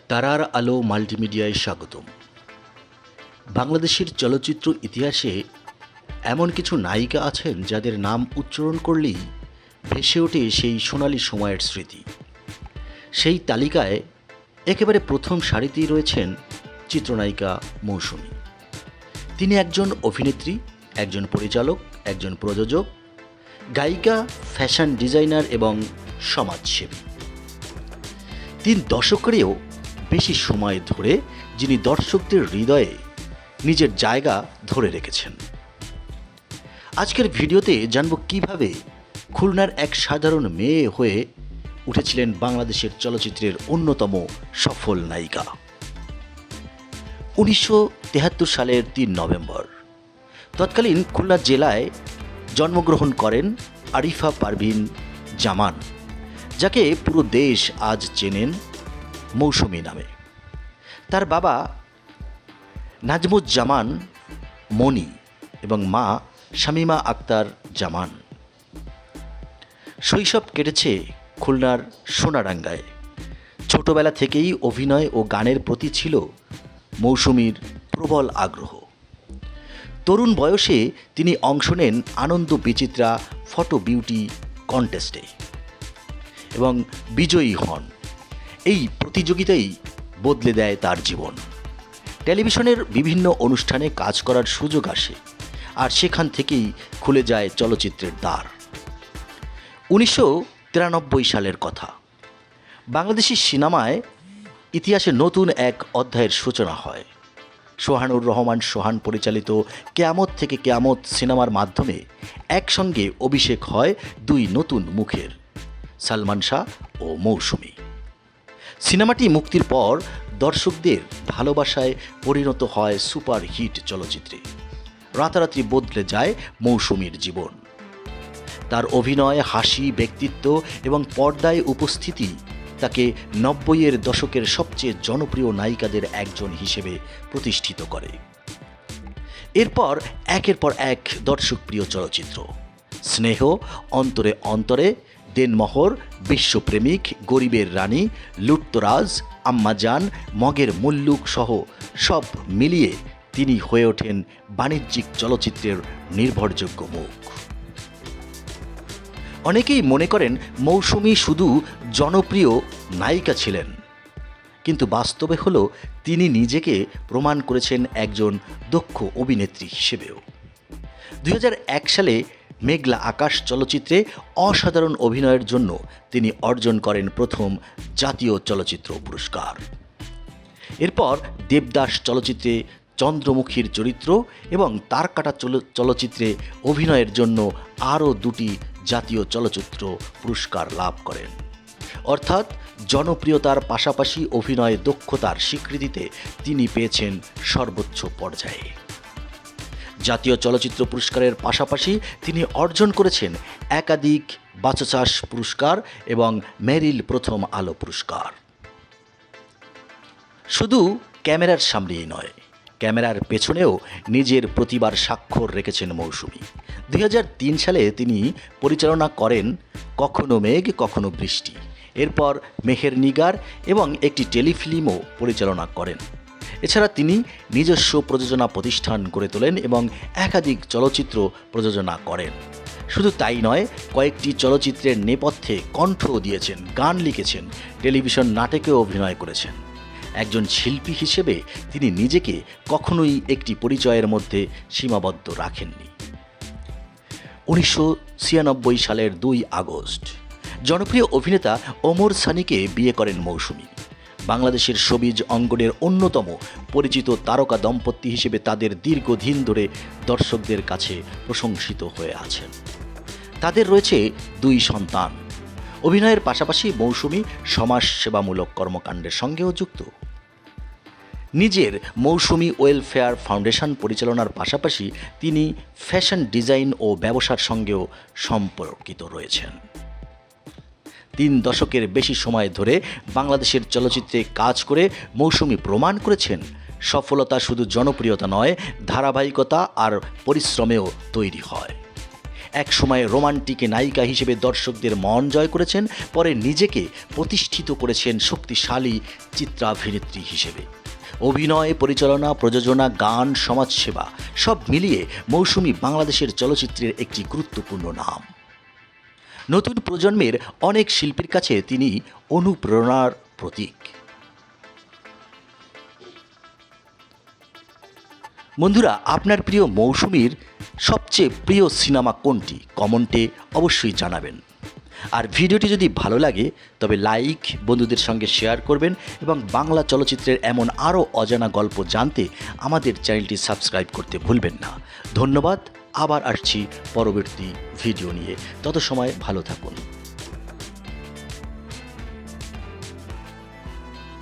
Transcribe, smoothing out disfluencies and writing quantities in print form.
তারার আলো মাল্টিমিডিয়ায় স্বাগতম। বাংলাদেশের চলচ্চিত্র ইতিহাসে এমন কিছু নায়িকা আছেন যাদের নাম উচ্চারণ করলেই ভেসে ওঠে সেই সোনালি সময়ের স্মৃতি। সেই তালিকায় একেবারে প্রথম সারিতেই রয়েছেন চিত্রনায়িকা মৌসুমী। তিনি একজন অভিনেত্রী, একজন পরিচালক, একজন প্রযোজক, গায়িকা, ফ্যাশন ডিজাইনার এবং সমাজসেবী। 3 দশকেরও বেশি সময় ধরে যিনি দর্শকদের হৃদয়ে নিজের জায়গা ধরে রেখেছেন। আজকের ভিডিওতে জানব কিভাবে খুলনার এক সাধারণ মেয়ে হয়ে উঠেছিলেন বাংলাদেশের চলচ্চিত্রের অন্যতম সফল নায়িকা। 1973 সালের 3 নভেম্বর তৎকালীন খুলনা জেলায় জন্মগ্রহণ করেন আরিফা পারভিন জামান, যাকে পুরো দেশ আজ চেনেন মৌসুমী নামে। তার বাবা নাজমুজ্জামান মনি এবং মা শামীমা আক্তার জামান। শৈশব কেটেছে খুলনার সোনাডাঙ্গায়। ছোটবেলা থেকেই অভিনয় ও গানের প্রতি ছিল মৌসুমীর প্রবল আগ্রহ। তরুণ বয়সে তিনি অংশ নেন আনন্দ বিচিত্রা ফটো বিউটি কন্টেস্টে এবং বিজয়ী হন। এই প্রতিযোগিতাই বদলে দেয় তার জীবন। টেলিভিশনের বিভিন্ন অনুষ্ঠানে কাজ করার সুযোগ আসে, আর সেখান থেকেই খুলে যায় চলচ্চিত্রের দ্বার। 1993 সালের কথা। বাংলাদেশি সিনেমায় ইতিহাসে নতুন এক অধ্যায়ের সূচনা হয়। সোহানুর রহমান সোহান পরিচালিত কেয়ামত থেকে কেয়ামত সিনেমার মাধ্যমে একসঙ্গে অভিষেক হয় 2 নতুন মুখের, সালমান শাহ ও মৌসুমী। সিনেমাটি মুক্তির পর দর্শকদের ভালোবাসায় পরিণত হয় সুপার হিট চলচ্চিত্রে। রাতারাতি বদলে যায় মৌসুমীর জীবন। তার অভিনয়, হাসি, ব্যক্তিত্ব এবং পর্দায় উপস্থিতি তাকে 90-এর দশকের সবচেয়ে জনপ্রিয় নায়িকাদের একজন হিসেবে প্রতিষ্ঠিত করে। এরপর একের পর এক দর্শকপ্রিয় চলচ্চিত্র স্নেহ, অন্তরে অন্তরে, দেনমোহর, বিশ্বপ্রেমিক, গরিবের রানী, লুটতরাজ, আম্মাজান, মগের মুল্লুক সহ সব মিলিয়ে তিনি হয়ে ওঠেন বাণিজ্যিক চলচ্চিত্রের নির্ভরযোগ্য মুখ। অনেকেই মনে করেন মৌসুমী শুধু জনপ্রিয় নায়িকা ছিলেন, কিন্তু বাস্তবে হলো তিনি নিজেকে প্রমাণ করেছেন একজন দক্ষ অভিনেত্রী হিসেবেও। 2001 সালে মেঘলা আকাশ চলচ্চিত্রে অসাধারণ অভিনয়ের জন্য তিনি অর্জন করেন প্রথম জাতীয় চলচ্চিত্র পুরস্কার। এরপর দেবদাস চলচ্চিত্রে চন্দ্রমুখীর চরিত্র এবং তারকাটা চলচ্চিত্রে অভিনয়ের জন্য আরও 2টি জাতীয় চলচ্চিত্র পুরস্কার লাভ করেন। অর্থাৎ জনপ্রিয়তার পাশাপাশি অভিনয় দক্ষতার স্বীকৃতিতে তিনি পেয়েছেন সর্বোচ্চ পর্যায়ে। জাতীয় চলচ্চিত্র পুরস্কারের পাশাপাশি তিনি অর্জন করেছেন একাধিক বাচসাস পুরস্কার এবং মেরিল প্রথম আলো পুরস্কার। শুধু ক্যামেরার সামনেই নয়, ক্যামেরার পেছনেও নিজের প্রতিভার স্বাক্ষর রেখেছেন মৌসুমী। 2003 সালে তিনি পরিচালনা করেন কখনো মেঘ কখনো বৃষ্টি। এরপর মেহের নিগার এবং একটি টেলিফিল্মও পরিচালনা করেন। এছাড়া তিনি নিজস্ব প্রযোজনা প্রতিষ্ঠান গড়ে তোলেন এবং একাধিক চলচ্চিত্র প্রযোজনা করেন। শুধু তাই নয়, কয়েকটি চলচ্চিত্রের নেপথ্যে কণ্ঠও দিয়েছেন, গান লিখেছেন, টেলিভিশন নাটকেও অভিনয় করেছেন। একজন শিল্পী হিসেবে তিনি নিজেকে কখনোই একটি পরিচয়ের মধ্যে সীমাবদ্ধ রাখেননি। 1996 সালের 2 আগস্ট জনপ্রিয় অভিনেতা ওমর সানিকে বিয়ে করেন মৌসুমী। বাংলাদেশের শোবিজ অঙ্গনের অন্যতম পরিচিত তারকা দম্পতি হিসেবে তাদের দীর্ঘদিন ধরে দর্শকদের কাছে প্রশংসিত হয়ে আছেন। তাদের রয়েছে 2 সন্তান। অভিনয়ের পাশাপাশি মৌসুমী সমাজসেবামূলক কর্মকাণ্ডের সঙ্গেও যুক্ত। নিজের মৌসুমী ওয়েলফেয়ার ফাউন্ডেশন পরিচালনার পাশাপাশি তিনি ফ্যাশন ডিজাইন ও ব্যবসার সঙ্গেও সম্পর্কিত রয়েছেন। 3 দশকের বেশি সময় ধরে বাংলাদেশের চলচ্চিত্রে কাজ করে মৌসুমী প্রমাণ করেছেন সফলতা শুধু জনপ্রিয়তা নয়, ধারাবাহিকতা আর পরিশ্রমেও তৈরি হয়। একসময় রোমান্টিক নায়িকা হিসেবে দর্শকদের মন জয় করেছেন, পরে নিজেকে প্রতিষ্ঠিত করেছেন শক্তিশালী চিত্রাভিনেত্রী হিসেবে। অভিনয়, পরিচালনা, প্রযোজনা, গান, সমাজসেবা সব মিলিয়ে মৌসুমী বাংলাদেশের চলচ্চিত্রের একটি গুরুত্বপূর্ণ নাম। নতুন প্রজন্মের অনেক শিল্পীর কাছে তিনি অনুপ্রেরণার প্রতীক। বন্ধুরা, আপনার প্রিয় মৌসুমীর সবচেয়ে প্রিয় সিনেমা কোনটি কমেন্টে অবশ্যই জানাবেন। আর ভিডিওটি যদি ভালো লাগে তবে লাইক, বন্ধুদের সঙ্গে শেয়ার করবেন এবং বাংলা চলচ্চিত্রের এমন আরও অজানা গল্প জানতে আমাদের চ্যানেলটি সাবস্ক্রাইব করতে ভুলবেন না। ধন্যবাদ। আবার আসছি পরবর্তী ভিডিও নিয়ে। তত সময় ভালো থাকুন।